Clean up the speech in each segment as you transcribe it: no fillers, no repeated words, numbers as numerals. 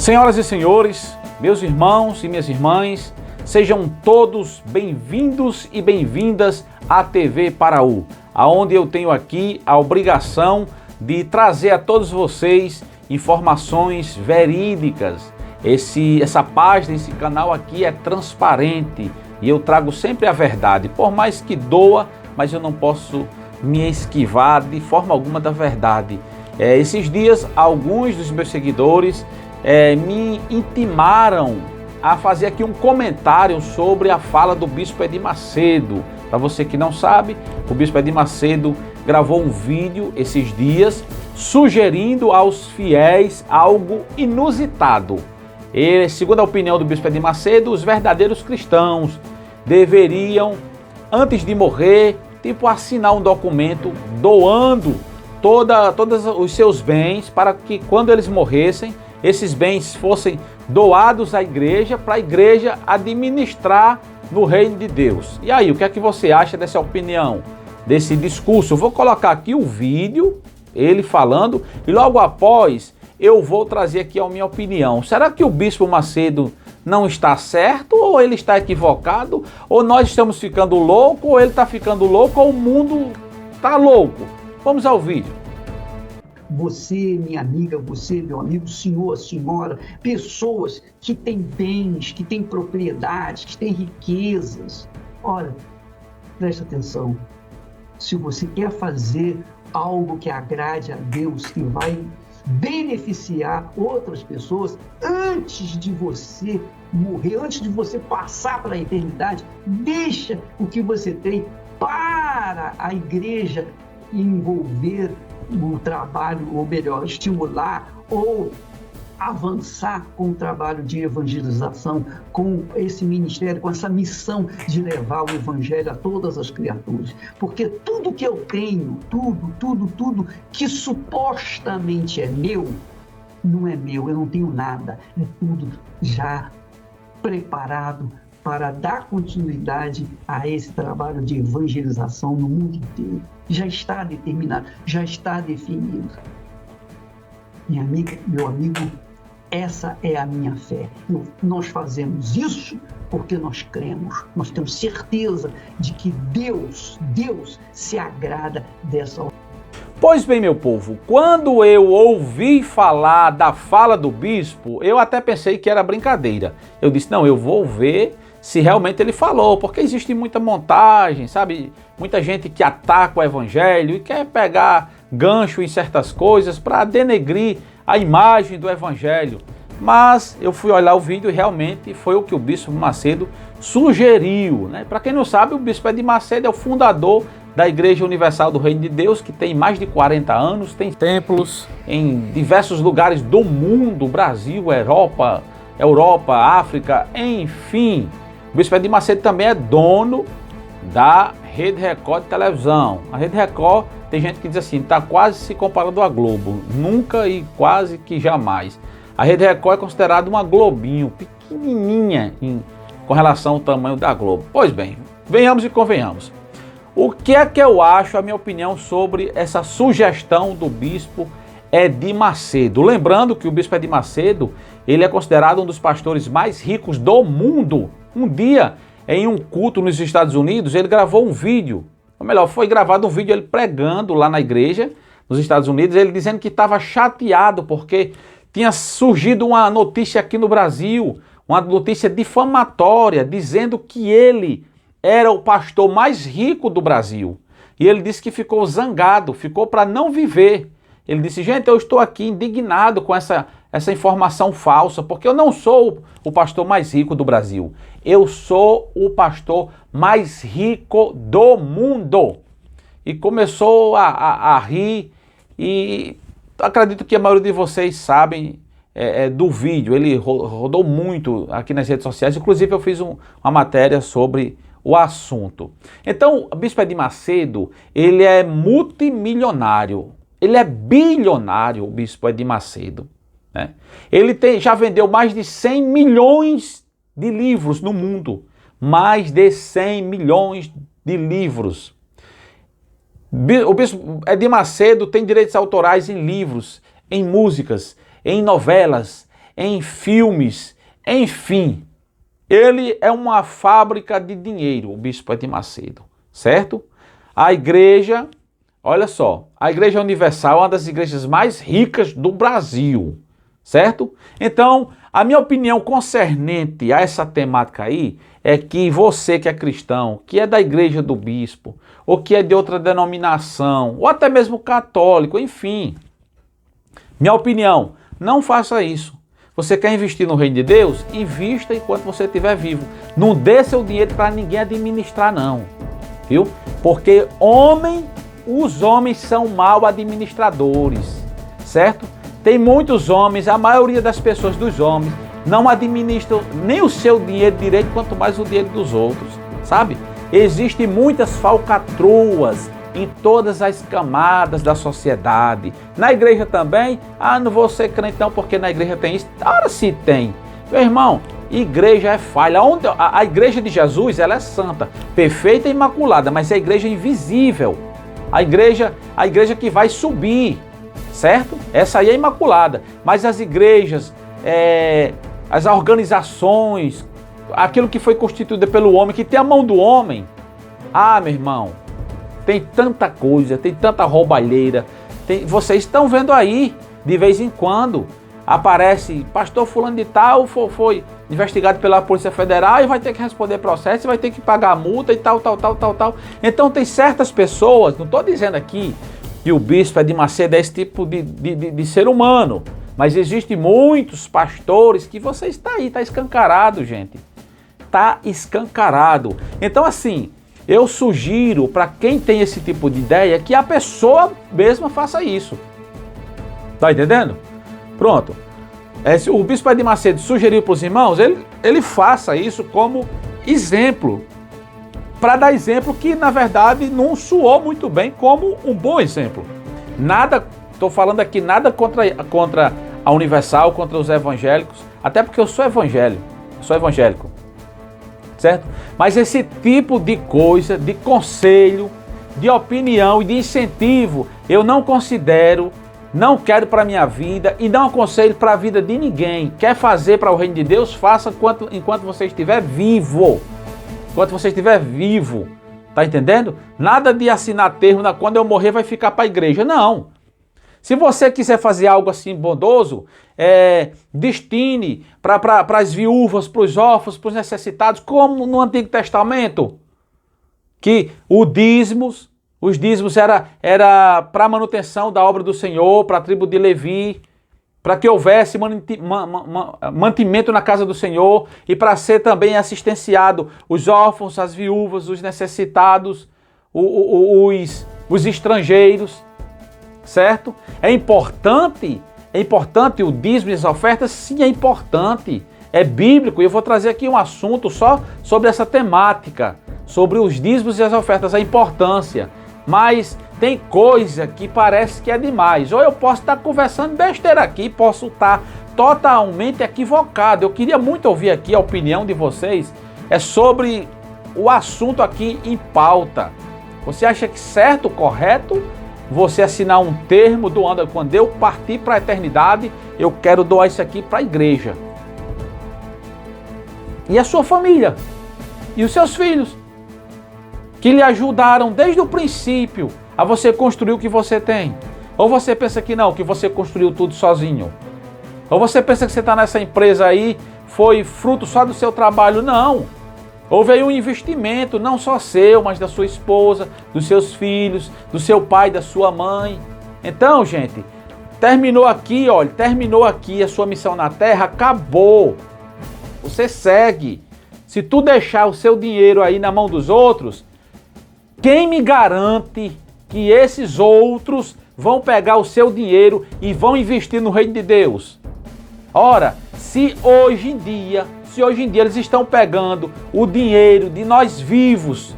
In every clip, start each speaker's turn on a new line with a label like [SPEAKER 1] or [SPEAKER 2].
[SPEAKER 1] Senhoras e senhores, meus irmãos e minhas irmãs, sejam todos bem-vindos e bem-vindas à TV Paraú, aonde eu tenho aqui a obrigação de trazer a todos vocês informações verídicas. Essa página, esse canal aqui é transparente e eu trago sempre a verdade, por mais que doa, mas eu não posso me esquivar de forma alguma da verdade. Esses dias, alguns dos meus seguidores me intimaram a fazer aqui um comentário sobre a fala do Bispo Edir Macedo. Para você que não sabe, o Bispo Edir Macedo gravou um vídeo esses dias sugerindo aos fiéis algo inusitado. E, segundo a opinião do Bispo Edir Macedo, os verdadeiros cristãos deveriam, antes de morrer, assinar um documento doando todos os seus bens para que quando eles morressem, esses bens fossem doados à igreja para a igreja administrar no reino de Deus. E aí, o que é que você acha dessa opinião, desse discurso? Eu vou colocar aqui o vídeo, ele falando, e logo após eu vou trazer aqui a minha opinião. Será que o Bispo Macedo não está certo, ou ele está equivocado, ou nós estamos ficando loucos, ou ele está ficando louco, ou o mundo está louco? Vamos ao vídeo.
[SPEAKER 2] Você, minha amiga, você, meu amigo, senhor, senhora, pessoas que têm bens, que têm propriedades, que têm riquezas. Olha, preste atenção. Se você quer fazer algo que agrade a Deus, que vai beneficiar outras pessoas, antes de você morrer, antes de você passar para a eternidade, deixa o que você tem para a igreja envolver o trabalho, ou melhor, estimular ou avançar com o trabalho de evangelização, com esse ministério, com essa missão de levar o evangelho a todas as criaturas. Porque tudo que eu tenho, tudo que supostamente é meu, não é meu, eu não tenho nada. É tudo já preparado para dar continuidade a esse trabalho de evangelização no mundo inteiro. Já está determinado, já está definido. Minha amiga, meu amigo, essa é a minha fé. Nós fazemos isso porque nós cremos, nós temos certeza de que Deus se agrada dessa oração.
[SPEAKER 1] Pois bem, meu povo, quando eu ouvi falar da fala do bispo, eu até pensei que era brincadeira. Eu disse, não, eu vou ver se realmente ele falou, porque existe muita montagem, sabe? Muita gente que ataca o evangelho e quer pegar gancho em certas coisas para denegrir a imagem do evangelho. Mas eu fui olhar o vídeo e realmente foi o que o Bispo Macedo sugeriu, né? Para quem não sabe, o Bispo Edir Macedo é o fundador da Igreja Universal do Reino de Deus, que tem mais de 40 anos, tem templos em diversos lugares do mundo, Brasil, Europa, África, enfim. O Bispo Edir Macedo também é dono da Rede Record de televisão. A Rede Record, tem gente que diz assim, está quase se comparando à Globo. Nunca e quase que jamais. A Rede Record é considerada uma Globinho, pequenininha com relação ao tamanho da Globo. Pois bem, venhamos e convenhamos. O que é que eu acho, a minha opinião sobre essa sugestão do Bispo Edir Macedo? Lembrando que o Bispo Edir Macedo, ele é considerado um dos pastores mais ricos do mundo. Um dia, em um culto nos Estados Unidos, ele gravou um vídeo. Ou melhor, foi gravado um vídeo ele pregando lá na igreja nos Estados Unidos, ele dizendo que estava chateado porque tinha surgido uma notícia aqui no Brasil, uma notícia difamatória, dizendo que ele era o pastor mais rico do Brasil. E ele disse que ficou zangado, ficou para não viver. Ele disse, gente, eu estou aqui indignado com essa informação falsa, porque eu não sou o pastor mais rico do Brasil. Eu sou o pastor mais rico do mundo. E começou a rir, e acredito que a maioria de vocês sabem do vídeo. Ele rodou muito aqui nas redes sociais, inclusive eu fiz uma matéria sobre o assunto. Então, o Bispo Edir Macedo, ele é multimilionário. Ele é bilionário, o Bispo Edir Macedo, né? Ele já vendeu mais de 100 milhões de livros no mundo. Mais de 100 milhões de livros. O Bispo Edir Macedo tem direitos autorais em livros, em músicas, em novelas, em filmes, enfim. Ele é uma fábrica de dinheiro, o Bispo Edir Macedo, certo? A igreja, olha só, a Igreja Universal é uma das igrejas mais ricas do Brasil, certo? Então, a minha opinião concernente a essa temática aí é que você que é cristão, que é da igreja do bispo, ou que é de outra denominação, ou até mesmo católico, enfim, minha opinião, não faça isso. Você quer investir no reino de Deus? Invista enquanto você estiver vivo. Não dê seu dinheiro para ninguém administrar, não. Viu? Porque os homens são mal administradores, certo? Tem muitos homens, a maioria das pessoas dos homens, não administram nem o seu dinheiro direito, quanto mais o dinheiro dos outros, sabe? Existem muitas falcatruas em todas as camadas da sociedade. Na igreja também, não vou ser crentão porque na igreja tem isso. Ora, se tem. Meu irmão, igreja é falha. A igreja de Jesus, ela é santa, perfeita e imaculada, mas é a igreja invisível. A igreja que vai subir, certo? Essa aí é imaculada. Mas as igrejas, as organizações, aquilo que foi constituído pelo homem, que tem a mão do homem, meu irmão, tem tanta coisa, tem tanta roubalheira. Vocês estão vendo aí, de vez em quando, aparece pastor fulano de tal, foi investigado pela Polícia Federal e vai ter que responder processo, vai ter que pagar multa e tal. Então tem certas pessoas, não estou dizendo aqui que o Bispo Edir Macedo é esse tipo de ser humano, mas existem muitos pastores que você está aí, está escancarado, gente. Está escancarado. Então assim, eu sugiro para quem tem esse tipo de ideia que a pessoa mesma faça isso. Tá entendendo? Pronto. O Bispo Edir Macedo sugeriu para os irmãos, ele faça isso como exemplo. Para dar exemplo que, na verdade, não soou muito bem como um bom exemplo. Nada, estou falando aqui, nada contra a Universal, contra os evangélicos, até porque eu sou evangélico. Certo? Mas esse tipo de coisa, de conselho, de opinião e de incentivo, eu não considero, não quero para a minha vida e não aconselho para a vida de ninguém. Quer fazer para o reino de Deus, faça enquanto você estiver vivo. Enquanto você estiver vivo. Tá entendendo? Nada de assinar termo, quando eu morrer vai ficar para a igreja. Não. Se você quiser fazer algo assim bondoso, destine para as viúvas, para os órfãos, para os necessitados, como no Antigo Testamento, que os dízimos era para a manutenção da obra do Senhor, para a tribo de Levi, para que houvesse mantimento na casa do Senhor e para ser também assistenciado os órfãos, as viúvas, os necessitados, os estrangeiros, certo? É importante o dízimo e as ofertas? Sim, é importante, é bíblico, e eu vou trazer aqui um assunto só sobre essa temática, sobre os dízimos e as ofertas, a importância, mas tem coisa que parece que é demais, ou eu posso estar conversando besteira aqui, posso estar totalmente equivocado. Eu queria muito ouvir aqui a opinião de vocês, sobre o assunto aqui em pauta. Você acha que certo, correto, você assinar um termo doando, quando eu partir para a eternidade, eu quero doar isso aqui para a igreja? E a sua família? E os seus filhos? Que lhe ajudaram desde o princípio a você construir o que você tem? Ou você pensa que não, que você construiu tudo sozinho? Ou você pensa que você está nessa empresa aí, foi fruto só do seu trabalho? Não. Houve aí um investimento, não só seu, mas da sua esposa, dos seus filhos, do seu pai, da sua mãe. Então, gente, terminou aqui a sua missão na terra, acabou. Você segue. Se tu deixar o seu dinheiro aí na mão dos outros, quem me garante que esses outros vão pegar o seu dinheiro e vão investir no reino de Deus? Ora, se hoje em dia eles estão pegando o dinheiro de nós vivos,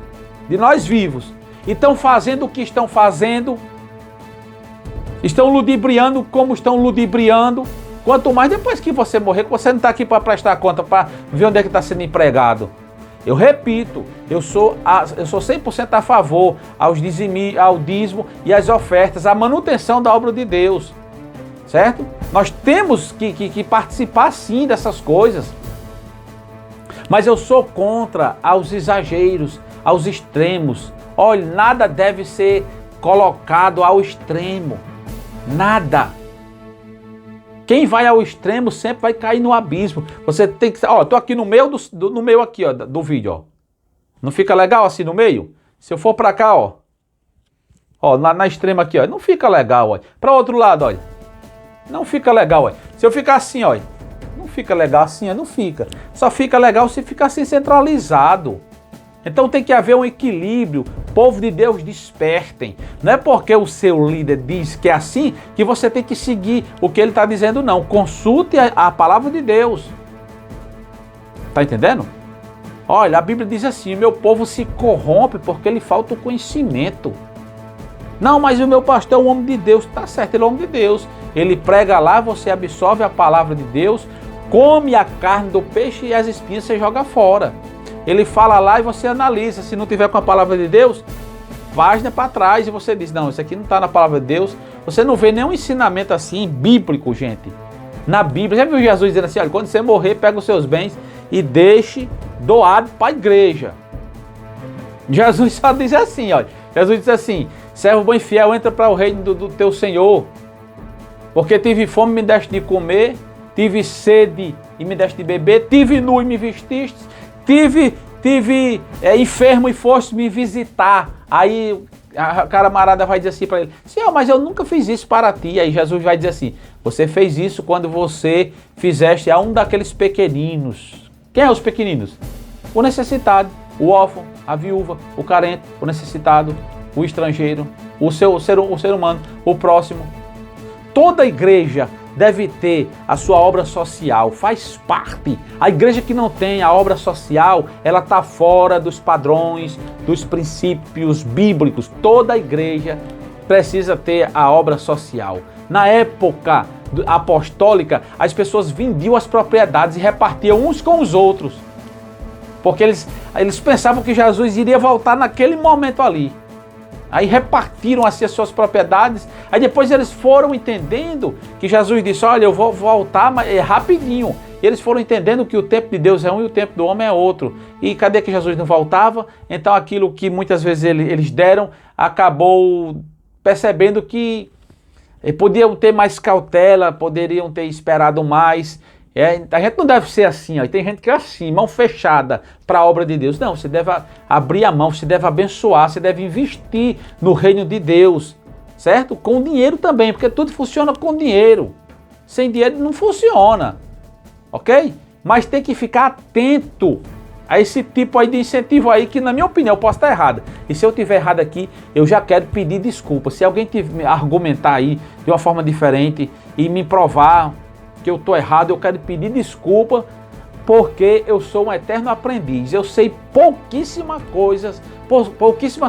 [SPEAKER 1] e estão fazendo o que estão fazendo, estão ludibriando como estão ludibriando, quanto mais depois que você morrer, que você não está aqui para prestar conta, para ver onde é que está sendo empregado. Eu repito, eu sou 100% a favor ao dízimo e às ofertas, à manutenção da obra de Deus, certo? Nós temos que participar sim dessas coisas. Mas eu sou contra aos exageros, aos extremos. Olha, nada deve ser colocado ao extremo. Nada. Quem vai ao extremo sempre vai cair no abismo. Você tem que... Ó, tô aqui no meio no meio aqui, ó, do vídeo, ó. Não fica legal assim no meio? Se eu for pra cá, ó. Ó, na extrema aqui, ó. Não fica legal, ó. Pra outro lado, ó. Não fica legal, ó. Se eu ficar assim, ó. Não fica legal assim, ó. Não fica. Só fica legal se ficar assim centralizado. Então tem que haver um equilíbrio. Povo de Deus, despertem. Não é porque o seu líder diz que é assim que você tem que seguir o que ele está dizendo, não. Consulte a palavra de Deus. Tá entendendo? Olha, a Bíblia diz assim: meu povo se corrompe porque lhe falta o conhecimento. Não, mas o meu pastor é um homem de Deus. Tá certo, ele é um homem de Deus. Ele prega lá, você absorve a palavra de Deus, come a carne do peixe e as espinhas você joga fora. Ele fala lá e você analisa. Se não tiver com a palavra de Deus, página para trás e você diz: não, isso aqui não está na palavra de Deus. Você não vê nenhum ensinamento assim bíblico, gente. Na Bíblia, já viu Jesus dizendo assim: olha, quando você morrer, pega os seus bens e deixe doado para a igreja. Jesus só diz assim, olha. Jesus diz assim: servo bom e fiel, entra para o reino do teu Senhor. Porque tive fome e me deste de comer, tive sede e me deste de beber, tive nu e me vestiste, tive enfermo e foste me visitar. Aí a camarada vai dizer assim para ele: Senhor, mas eu nunca fiz isso para ti. Aí Jesus vai dizer assim: você fez isso quando você fizeste a um daqueles pequeninos. Quem é os pequeninos? O necessitado, o órfão, a viúva, o carente, o necessitado, o estrangeiro, o ser humano, o próximo. Toda igreja deve ter a sua obra social, faz parte. A igreja que não tem a obra social, ela está fora dos padrões, dos princípios bíblicos. Toda igreja precisa ter a obra social. Na época apostólica, as pessoas vendiam as propriedades e repartiam uns com os outros. Porque eles pensavam que Jesus iria voltar naquele momento ali. Aí repartiram assim as suas propriedades. Aí depois eles foram entendendo que Jesus disse: olha, eu vou voltar, mas é rapidinho. E eles foram entendendo que o tempo de Deus é um e o tempo do homem é outro. E cadê que Jesus não voltava? Então aquilo que muitas vezes eles deram, acabou percebendo que podiam ter mais cautela, poderiam ter esperado mais. A gente não deve ser assim, ó. Tem gente que é assim, mão fechada para a obra de Deus. Não, você deve abrir a mão, você deve abençoar, você deve investir no reino de Deus, certo? Com dinheiro também, porque tudo funciona com dinheiro. Sem dinheiro não funciona, ok? Mas tem que ficar atento a esse tipo aí de incentivo aí, que na minha opinião eu posso estar errado. E se eu estiver errado aqui, eu já quero pedir desculpa. Se alguém argumentar aí de uma forma diferente e me provar que eu estou errado, eu quero pedir desculpa, porque eu sou um eterno aprendiz. Eu sei pouquíssimas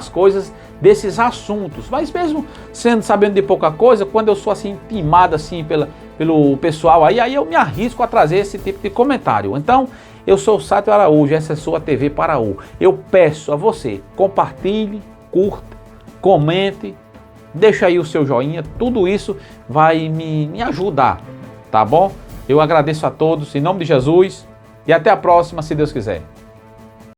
[SPEAKER 1] coisas desses assuntos, mas mesmo sabendo de pouca coisa, quando eu sou assim intimado assim pelo pessoal aí eu me arrisco a trazer esse tipo de comentário. Então, eu sou o Sátio Araújo, essa é a sua TV Paraú. Eu peço a você, compartilhe, curta, comente, deixa aí o seu joinha, tudo isso vai me ajudar. Tá bom? Eu agradeço a todos, em nome de Jesus, e até a próxima, se Deus quiser.